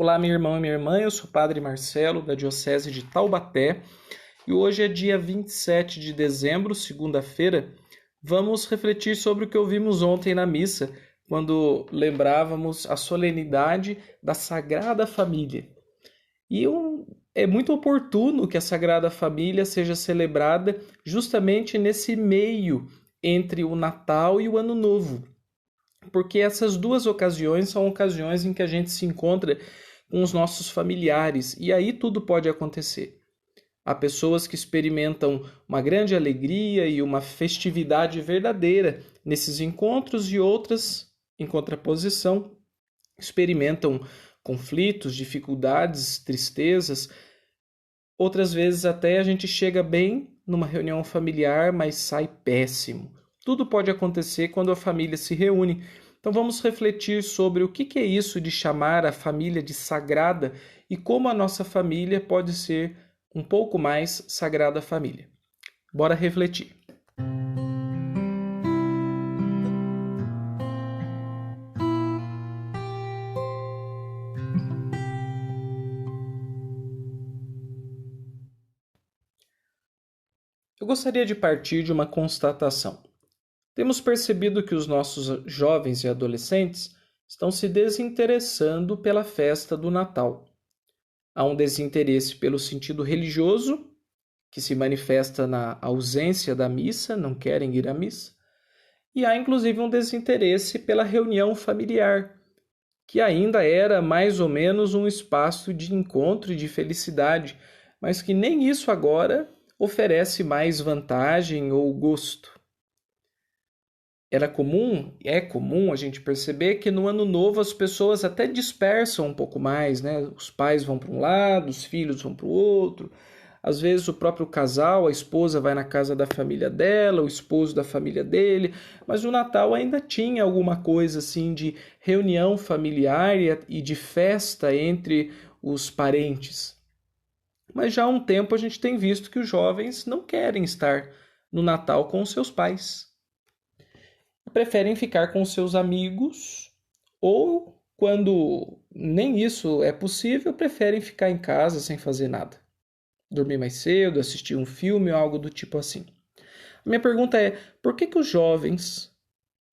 Olá, meu irmão e minha irmã, eu sou o Padre Marcelo, da Diocese de Taubaté, e hoje é dia 27 de dezembro, segunda-feira. Vamos refletir sobre o que ouvimos ontem na missa, quando lembrávamos a solenidade da Sagrada Família. É muito oportuno que a Sagrada Família seja celebrada justamente nesse meio entre o Natal e o Ano Novo, porque essas duas ocasiões são ocasiões em que a gente se encontra com os nossos familiares, e aí tudo pode acontecer. Há pessoas que experimentam uma grande alegria e uma festividade verdadeira nesses encontros, e outras, em contraposição, experimentam conflitos, dificuldades, tristezas. Outras vezes até a gente chega bem numa reunião familiar, mas sai péssimo. Tudo pode acontecer quando a família se reúne. Então vamos refletir sobre o que é isso de chamar a família de sagrada e como a nossa família pode ser um pouco mais Sagrada Família. Bora refletir. Eu gostaria de partir de uma constatação. Temos percebido que os nossos jovens e adolescentes estão se desinteressando pela festa do Natal. Há um desinteresse pelo sentido religioso, que se manifesta na ausência da missa, não querem ir à missa, e há inclusive um desinteresse pela reunião familiar, que ainda era mais ou menos um espaço de encontro e de felicidade, mas que nem isso agora oferece mais vantagem ou gosto. É comum a gente perceber que no ano novo as pessoas até dispersam um pouco mais, né? Os pais vão para um lado, os filhos vão para o outro. Às vezes o próprio casal, a esposa vai na casa da família dela, o esposo da família dele, mas o Natal ainda tinha alguma coisa assim de reunião familiar e de festa entre os parentes. Mas já há um tempo a gente tem visto que os jovens não querem estar no Natal com os seus pais. Preferem ficar com seus amigos ou, quando nem isso é possível, preferem ficar em casa sem fazer nada. Dormir mais cedo, assistir um filme ou algo do tipo assim. A minha pergunta é, por que os jovens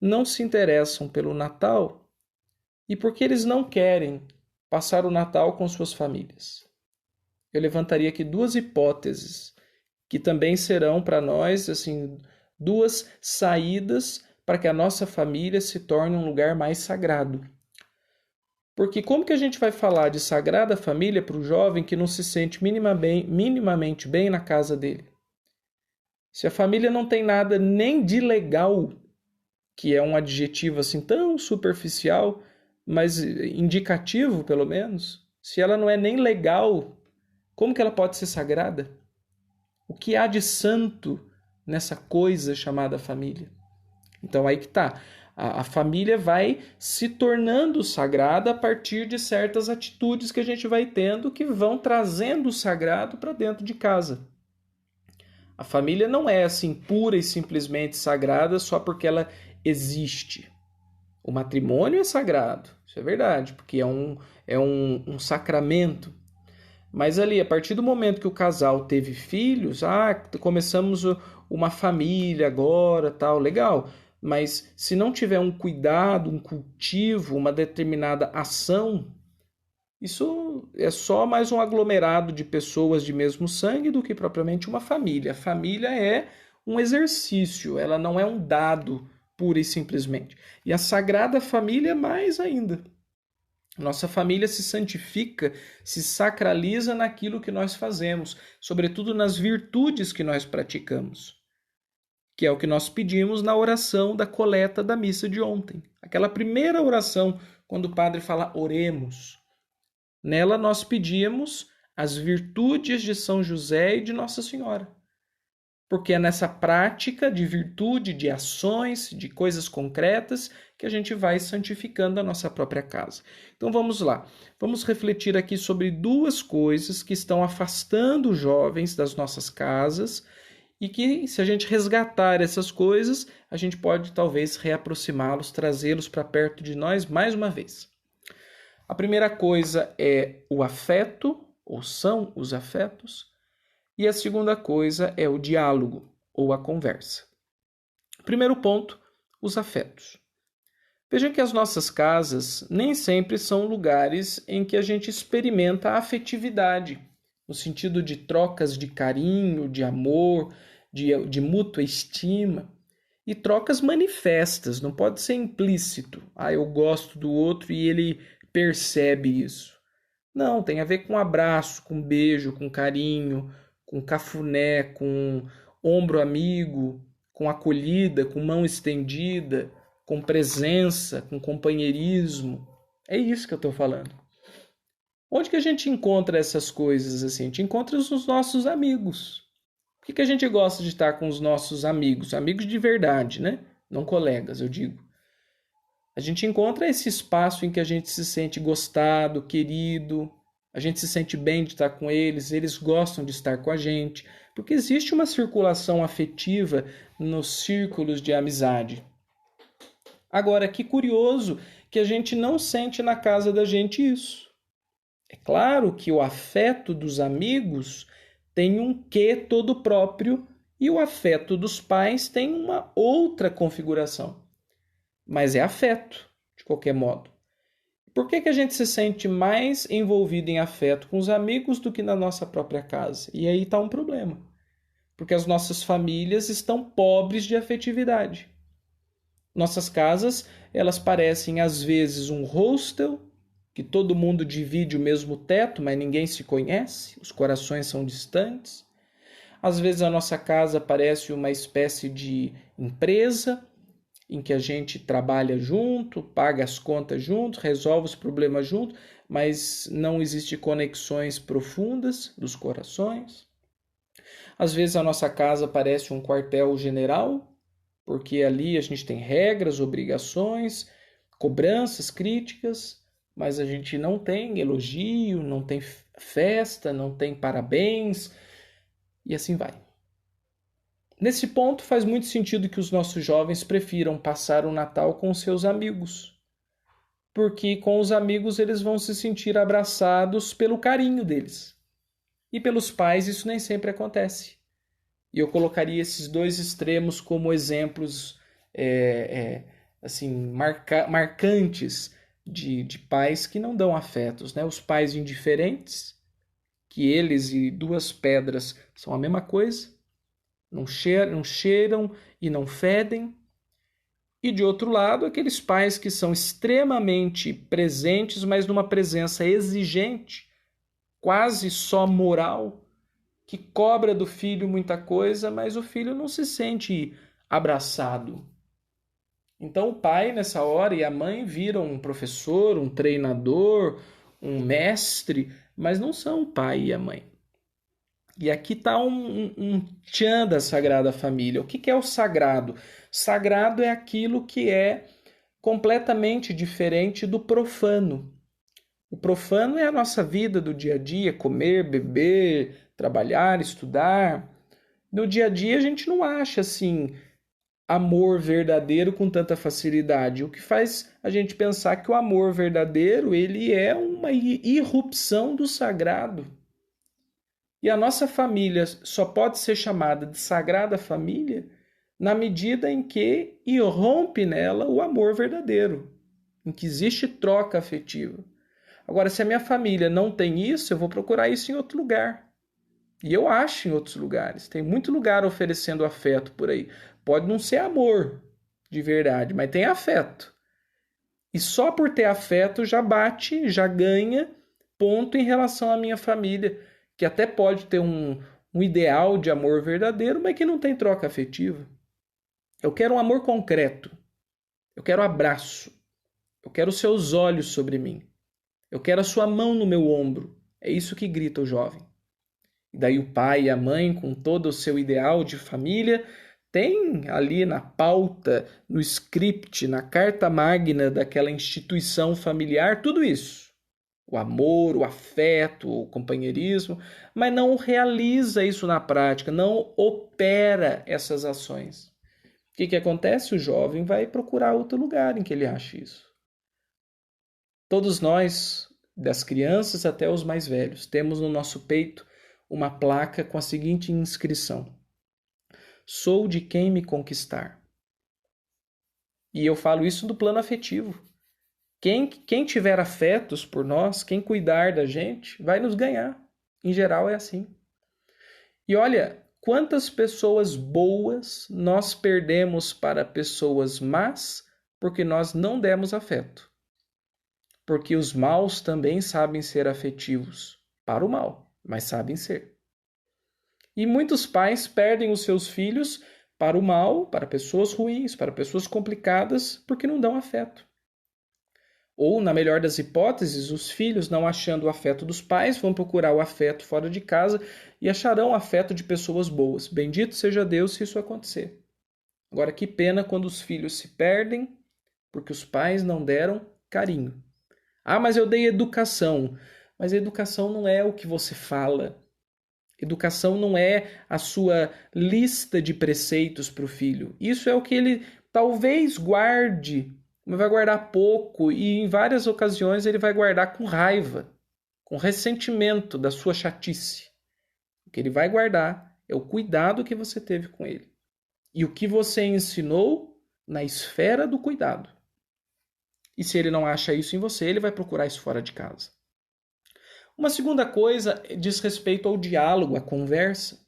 não se interessam pelo Natal e por que eles não querem passar o Natal com suas famílias? Eu levantaria aqui duas hipóteses que também serão para nós assim, duas saídas para que a nossa família se torne um lugar mais sagrado. Porque como que a gente vai falar de Sagrada Família para o jovem que não se sente minimamente bem na casa dele? Se a família não tem nada nem de legal, que é um adjetivo assim tão superficial, mas indicativo pelo menos, se ela não é nem legal, como que ela pode ser sagrada? O que há de santo nessa coisa chamada família? Então aí que está. A família vai se tornando sagrada a partir de certas atitudes que a gente vai tendo que vão trazendo o sagrado para dentro de casa. A família não é assim pura e simplesmente sagrada só porque ela existe. O matrimônio é sagrado, isso é verdade, porque é um sacramento. Mas ali, a partir do momento que o casal teve filhos, começamos uma família agora, tal, legal. Mas se não tiver um cuidado, um cultivo, uma determinada ação, isso é só mais um aglomerado de pessoas de mesmo sangue do que propriamente uma família. A família é um exercício, ela não é um dado pura e simplesmente. E a Sagrada Família mais ainda. Nossa família se santifica, se sacraliza naquilo que nós fazemos, sobretudo nas virtudes que nós praticamos, que é o que nós pedimos na oração da coleta da missa de ontem. Aquela primeira oração, quando o padre fala oremos. Nela nós pedíamos as virtudes de São José e de Nossa Senhora. Porque é nessa prática de virtude, de ações, de coisas concretas, que a gente vai santificando a nossa própria casa. Então vamos lá. Vamos refletir aqui sobre duas coisas que estão afastando os jovens das nossas casas e que, se a gente resgatar essas coisas, a gente pode talvez reaproximá-los, trazê-los para perto de nós mais uma vez. A primeira coisa é o afeto, ou são os afetos, e a segunda coisa é o diálogo, ou a conversa. Primeiro ponto, os afetos. Veja que as nossas casas nem sempre são lugares em que a gente experimenta a afetividade, no sentido de trocas de carinho, de amor, de mútua estima, e trocas manifestas, não pode ser implícito. Ah, eu gosto do outro e ele percebe isso. Não, tem a ver com abraço, com beijo, com carinho, com cafuné, com ombro amigo, com acolhida, com mão estendida, com presença, com companheirismo. É isso que eu estou falando. Onde que a gente encontra essas coisas assim? A gente encontra os nossos amigos. Por que a gente gosta de estar com os nossos amigos? Amigos de verdade, né? Não colegas, eu digo. A gente encontra esse espaço em que a gente se sente gostado, querido, a gente se sente bem de estar com eles gostam de estar com a gente, porque existe uma circulação afetiva nos círculos de amizade. Agora, que curioso que a gente não sente na casa da gente isso. É claro que o afeto dos amigos tem um quê todo próprio e o afeto dos pais tem uma outra configuração. Mas é afeto, de qualquer modo. Por que a gente se sente mais envolvido em afeto com os amigos do que na nossa própria casa? E aí está um problema. Porque as nossas famílias estão pobres de afetividade. Nossas casas, elas parecem às vezes um hostel, que todo mundo divide o mesmo teto, mas ninguém se conhece, os corações são distantes. Às vezes a nossa casa parece uma espécie de empresa, em que a gente trabalha junto, paga as contas junto, resolve os problemas junto, mas não existe conexões profundas dos corações. Às vezes a nossa casa parece um quartel-general, porque ali a gente tem regras, obrigações, cobranças, críticas, mas a gente não tem elogio, não tem festa, não tem parabéns, e assim vai. Nesse ponto, faz muito sentido que os nossos jovens prefiram passar o Natal com seus amigos, porque com os amigos eles vão se sentir abraçados pelo carinho deles. E pelos pais isso nem sempre acontece. E eu colocaria esses dois extremos como exemplos assim marcantes de pais que não dão afetos, né? Os pais indiferentes, que eles e duas pedras são a mesma coisa, não cheiram e não fedem. E de outro lado, aqueles pais que são extremamente presentes, mas numa presença exigente, quase só moral, que cobra do filho muita coisa, mas o filho não se sente abraçado. Então o pai nessa hora e a mãe viram um professor, um treinador, um mestre, mas não são o pai e a mãe. E aqui está um tchan da Sagrada Família. O que é o sagrado? Sagrado é aquilo que é completamente diferente do profano. O profano é a nossa vida do dia a dia, comer, beber, trabalhar, estudar. No dia a dia a gente não acha assim amor verdadeiro com tanta facilidade. O que faz a gente pensar que o amor verdadeiro ele é uma irrupção do sagrado. E a nossa família só pode ser chamada de Sagrada Família na medida em que irrompe nela o amor verdadeiro, em que existe troca afetiva. Agora, se a minha família não tem isso, eu vou procurar isso em outro lugar. E eu acho em outros lugares. Tem muito lugar oferecendo afeto por aí. Pode não ser amor de verdade, mas tem afeto. E só por ter afeto já bate, já ganha ponto em relação à minha família, que até pode ter um ideal de amor verdadeiro, mas que não tem troca afetiva. Eu quero um amor concreto. Eu quero abraço. Eu quero os seus olhos sobre mim. Eu quero a sua mão no meu ombro. É isso que grita o jovem. E daí o pai e a mãe, com todo o seu ideal de família, tem ali na pauta, no script, na carta magna daquela instituição familiar, tudo isso. O amor, o afeto, o companheirismo, mas não realiza isso na prática, não opera essas ações. O que acontece? O jovem vai procurar outro lugar em que ele ache isso. Todos nós, das crianças até os mais velhos, temos no nosso peito uma placa com a seguinte inscrição: sou de quem me conquistar. E eu falo isso do plano afetivo. Quem tiver afetos por nós, quem cuidar da gente, vai nos ganhar. Em geral é assim. E olha, quantas pessoas boas nós perdemos para pessoas más porque nós não demos afeto. Porque os maus também sabem ser afetivos para o mal, mas sabem ser. E muitos pais perdem os seus filhos para o mal, para pessoas ruins, para pessoas complicadas, porque não dão afeto. Ou, na melhor das hipóteses, os filhos, não achando o afeto dos pais, vão procurar o afeto fora de casa e acharão o afeto de pessoas boas. Bendito seja Deus se isso acontecer. Agora, que pena quando os filhos se perdem porque os pais não deram carinho. Ah, mas eu dei educação. Mas a educação não é o que você fala. Educação não é a sua lista de preceitos para o filho. Isso é o que ele talvez guarde, mas vai guardar pouco e em várias ocasiões ele vai guardar com raiva, com ressentimento da sua chatice. O que ele vai guardar é o cuidado que você teve com ele e o que você ensinou na esfera do cuidado. E se ele não acha isso em você, ele vai procurar isso fora de casa. Uma segunda coisa diz respeito ao diálogo, à conversa.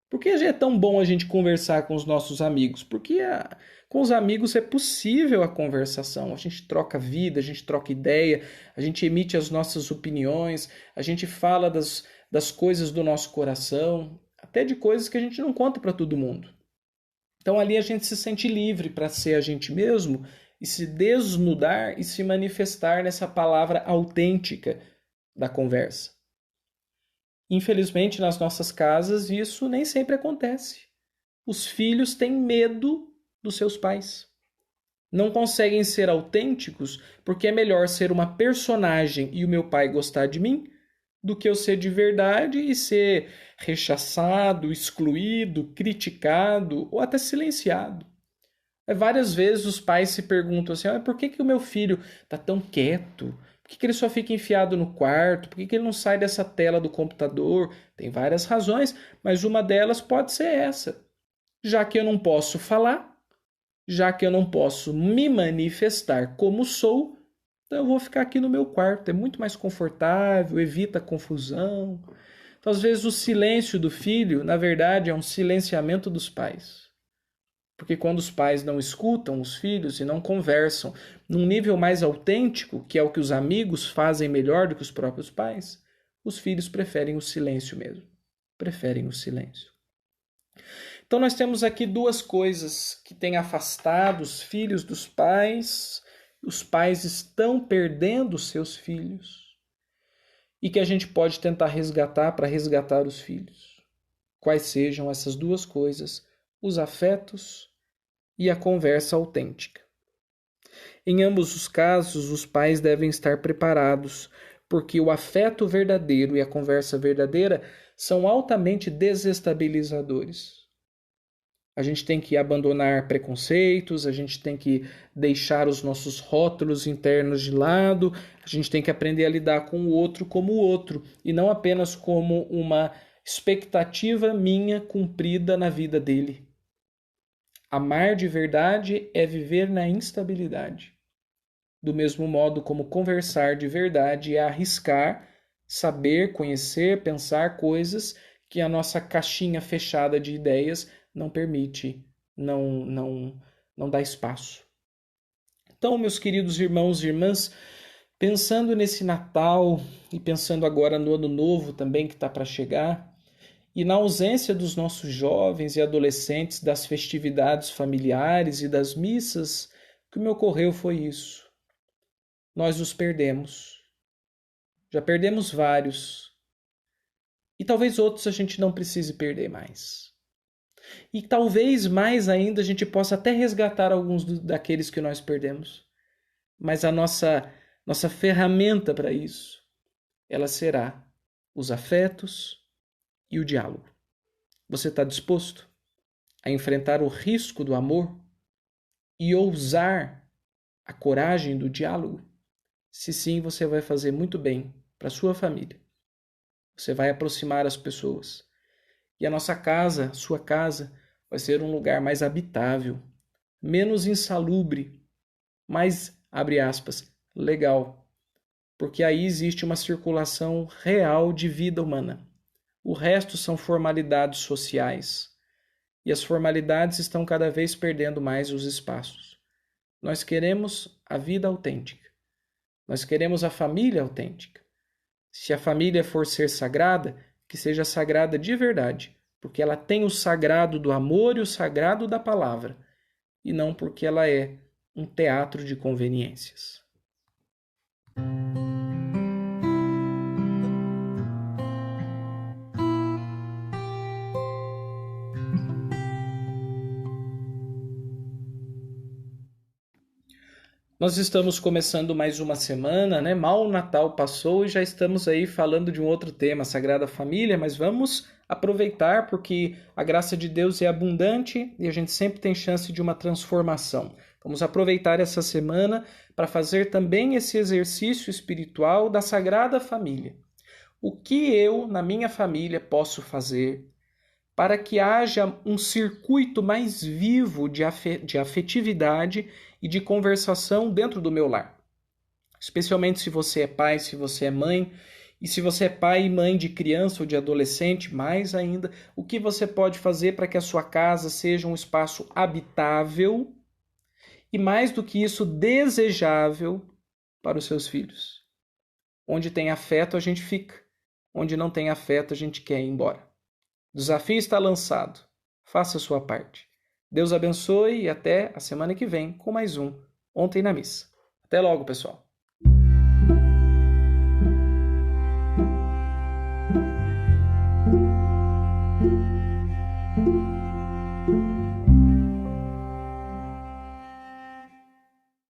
Por que é tão bom a gente conversar com os nossos amigos? Porque com os amigos é possível a conversação. A gente troca vida, a gente troca ideia, a gente emite as nossas opiniões, a gente fala das coisas do nosso coração, até de coisas que a gente não conta para todo mundo. Então ali a gente se sente livre para ser a gente mesmo e se desnudar e se manifestar nessa palavra autêntica da conversa. Infelizmente, nas nossas casas, isso nem sempre acontece. Os filhos têm medo dos seus pais. Não conseguem ser autênticos porque é melhor ser uma personagem e o meu pai gostar de mim do que eu ser de verdade e ser rechaçado, excluído, criticado ou até silenciado. Várias vezes os pais se perguntam assim, por que o meu filho está tão quieto? Por que ele só fica enfiado no quarto? Por que ele não sai dessa tela do computador? Tem várias razões, mas uma delas pode ser essa. Já que eu não posso falar, já que eu não posso me manifestar como sou, então eu vou ficar aqui no meu quarto. É muito mais confortável, evita confusão. Então, às vezes, o silêncio do filho, na verdade, é um silenciamento dos pais. Porque quando os pais não escutam os filhos e não conversam num nível mais autêntico, que é o que os amigos fazem melhor do que os próprios pais, os filhos preferem o silêncio mesmo. Preferem o silêncio. Então nós temos aqui duas coisas que têm afastado os filhos dos pais, os pais estão perdendo os seus filhos e que a gente pode tentar resgatar para resgatar os filhos. Quais sejam essas duas coisas? Os afetos e a conversa autêntica. Em ambos os casos, os pais devem estar preparados, porque o afeto verdadeiro e a conversa verdadeira são altamente desestabilizadores. A gente tem que abandonar preconceitos, a gente tem que deixar os nossos rótulos internos de lado, a gente tem que aprender a lidar com o outro como o outro, e não apenas como uma expectativa minha cumprida na vida dele. Amar de verdade é viver na instabilidade. Do mesmo modo como conversar de verdade é arriscar, saber, conhecer, pensar coisas que a nossa caixinha fechada de ideias não permite, não dá espaço. Então, meus queridos irmãos e irmãs, pensando nesse Natal e pensando agora no Ano Novo também que está para chegar, e na ausência dos nossos jovens e adolescentes das festividades familiares e das missas, o que me ocorreu foi isso. Nós os perdemos. Já perdemos vários. E talvez outros a gente não precise perder mais. E talvez mais ainda a gente possa até resgatar alguns daqueles que nós perdemos. Mas a nossa ferramenta para isso, ela será os afetos e o diálogo. Você está disposto a enfrentar o risco do amor e ousar a coragem do diálogo? Se sim, você vai fazer muito bem para sua família. Você vai aproximar as pessoas. E a nossa casa, sua casa, vai ser um lugar mais habitável, menos insalubre, mais, abre aspas, legal. Porque aí existe uma circulação real de vida humana. O resto são formalidades sociais. E as formalidades estão cada vez perdendo mais os espaços. Nós queremos a vida autêntica. Nós queremos a família autêntica. Se a família for ser sagrada, que seja sagrada de verdade, porque ela tem o sagrado do amor e o sagrado da palavra, e não porque ela é um teatro de conveniências. Nós estamos começando mais uma semana, né? Mal o Natal passou e já estamos aí falando de um outro tema, Sagrada Família, mas vamos aproveitar porque a graça de Deus é abundante e a gente sempre tem chance de uma transformação. Vamos aproveitar essa semana para fazer também esse exercício espiritual da Sagrada Família. O que eu, na minha família, posso fazer para que haja um circuito mais vivo de afetividade e de conversação dentro do meu lar? Especialmente se você é pai, se você é mãe, e se você é pai e mãe de criança ou de adolescente, mais ainda, o que você pode fazer para que a sua casa seja um espaço habitável e, mais do que isso, desejável para os seus filhos? Onde tem afeto, a gente fica. Onde não tem afeto, a gente quer ir embora. O desafio está lançado. Faça a sua parte. Deus abençoe e até a semana que vem com mais um Ontem na Missa. Até logo, pessoal.